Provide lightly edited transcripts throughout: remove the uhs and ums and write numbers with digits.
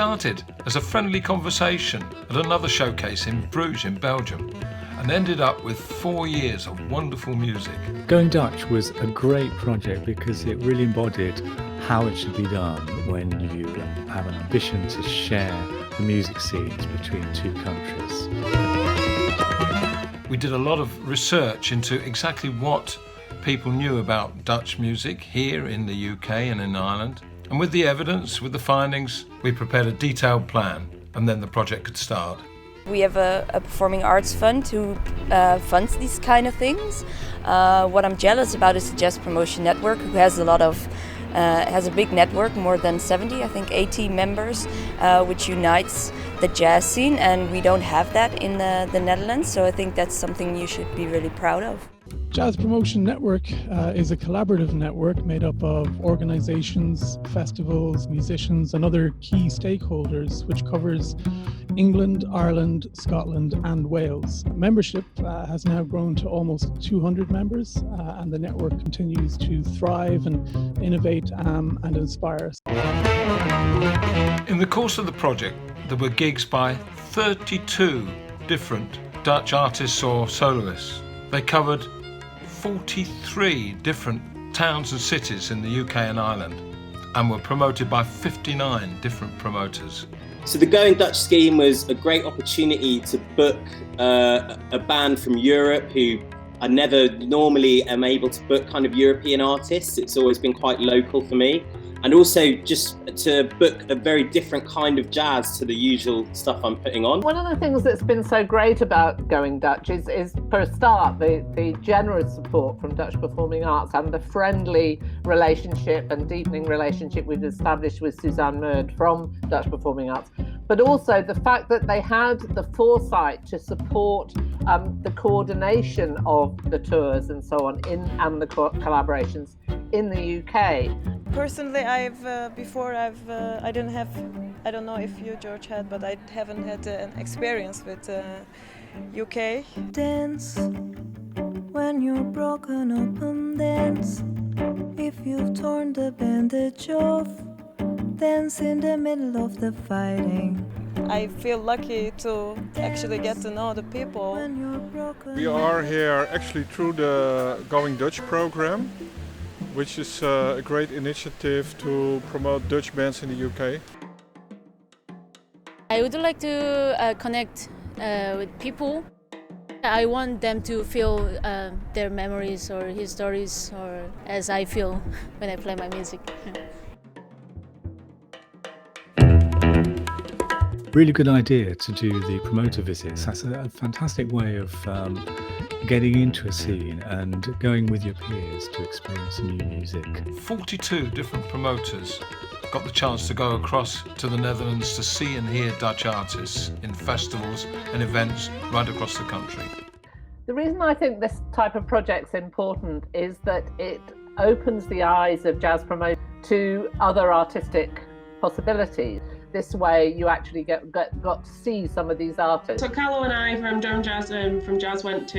started as a friendly conversation at another showcase in Bruges in Belgium and ended up with 4 years of wonderful music. Going Dutch was a great project because it really embodied how it should be done when you have an ambition to share the music scenes between two countries. We did a lot of research into exactly what people knew about Dutch music here in the UK and in Ireland. And with the evidence, with the findings, we prepared a detailed plan, and then the project could start. We have a performing arts fund who funds these kind of things. What I'm jealous about is the Jazz Promotion Network, who has has a big network, more than 70, I think 80 members, which unites the jazz scene, and we don't have that in the Netherlands, so I think that's something you should be really proud of. Jazz Promotion Network is a collaborative network made up of organisations, festivals, musicians and other key stakeholders, which covers England, Ireland, Scotland and Wales. Membership has now grown to almost 200 members and the network continues to thrive and innovate and inspire. In the course of the project, there were gigs by 32 different Dutch artists or soloists. They covered 43 different towns and cities in the UK and Ireland and were promoted by 59 different promoters. So the Going Dutch scheme was a great opportunity to book a band from Europe who I never normally am able to book kind of European artists. It's always been quite local for me. And also just to book a very different kind of jazz to the usual stuff I'm putting on. One of the things that's been so great about Going Dutch is for a start, the generous support from Dutch Performing Arts and the friendly relationship and deepening relationship we've established with Suzanne Murd from Dutch Performing Arts, but also the fact that they had the foresight to support the coordination of the tours and so on and the collaborations in the UK. Personally, I don't know if you, George, had, but I haven't had an experience with UK. Dance when you're broken up and dance. If you've torn the bandage off, dance in the middle of the fighting. I feel lucky to actually get to know the people. We are here actually through the Going Dutch program, which is a great initiative to promote Dutch bands in the UK. I would like to connect with people. I want them to feel their memories or his stories, or as I feel when I play my music. Really good idea to do the promoter visits. That's a fantastic way of getting into a scene and going with your peers to experience some new music. 42 different promoters got the chance to go across to the Netherlands to see and hear Dutch artists in festivals and events right across the country. The reason I think this type of project's important is that it opens the eyes of jazz promoters to other artistic possibilities. This way you actually got to see some of these artists. So Carlo and I from Durham Jazz went to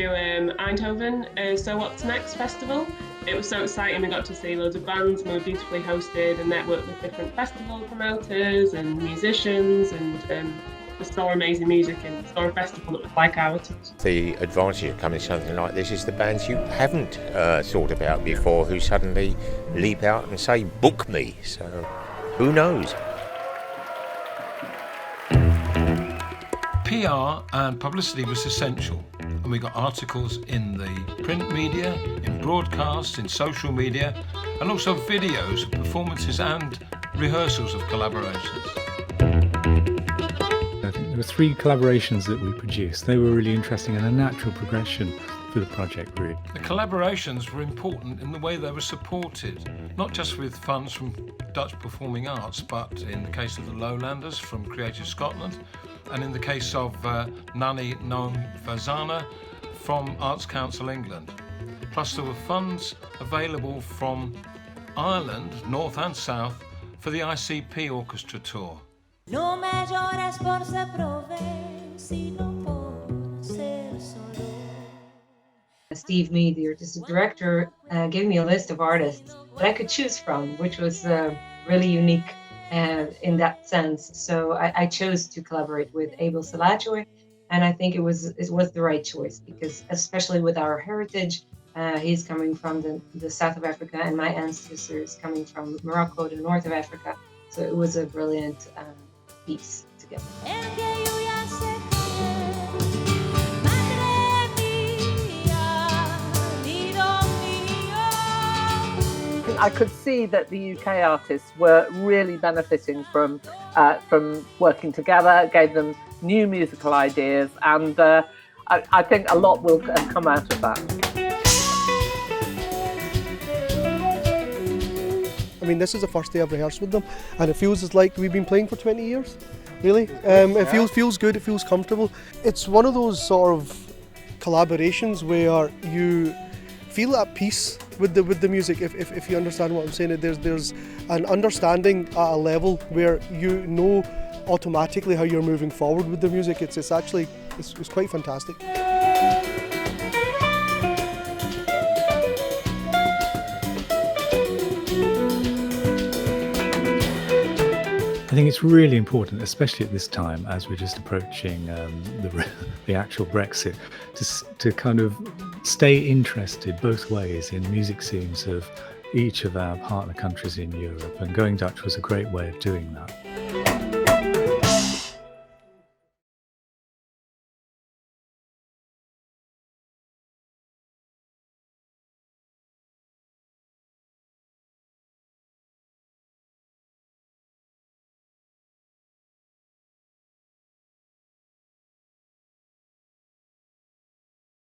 Eindhoven. So What's Next festival. It was so exciting. We got to see loads of bands and we were beautifully hosted and networked with different festival promoters and musicians and just saw amazing music and saw a festival that was like ours. The advantage of coming to something like this is the bands you haven't thought about before who suddenly leap out and say, book me. So who knows? PR and publicity was essential, and we got articles in the print media, in broadcast, in social media, and also videos of performances and rehearsals of collaborations. I think there were 3 collaborations that we produced. They were really interesting and a natural progression for the project, really. The collaborations were important in the way they were supported, not just with funds from Dutch Performing Arts, but in the case of the Lowlanders from Creative Scotland, and in the case of Nani Noam Fazana from Arts Council England. Plus there were funds available from Ireland, north and south, for the ICP Orchestra Tour. No me llores por ser prove, sino por ser solo. Steve Mead, the artistic director, gave me a list of artists that I could choose from, which was really unique in that sense. So I chose to collaborate with Abel Salajoy, and I think it was the right choice because, especially with our heritage, he's coming from the south of Africa, and my ancestors coming from Morocco, the north of Africa. So it was a brilliant piece together. I could see that the UK artists were really benefiting from working together, gave them new musical ideas, and I think a lot will come out of that. I mean, this is the first day I've rehearsed with them, and it feels as like we've been playing for 20 years, really. It feels good, it feels comfortable. It's one of those sort of collaborations where you feel at peace with the music, if you understand what I'm saying. There's an understanding at a level where you know automatically how you're moving forward with the music. It's quite fantastic. I think it's really important, especially at this time, as we're just approaching the actual Brexit, to kind of stay interested both ways in music scenes of each of our partner countries in Europe. And Going Dutch was a great way of doing that.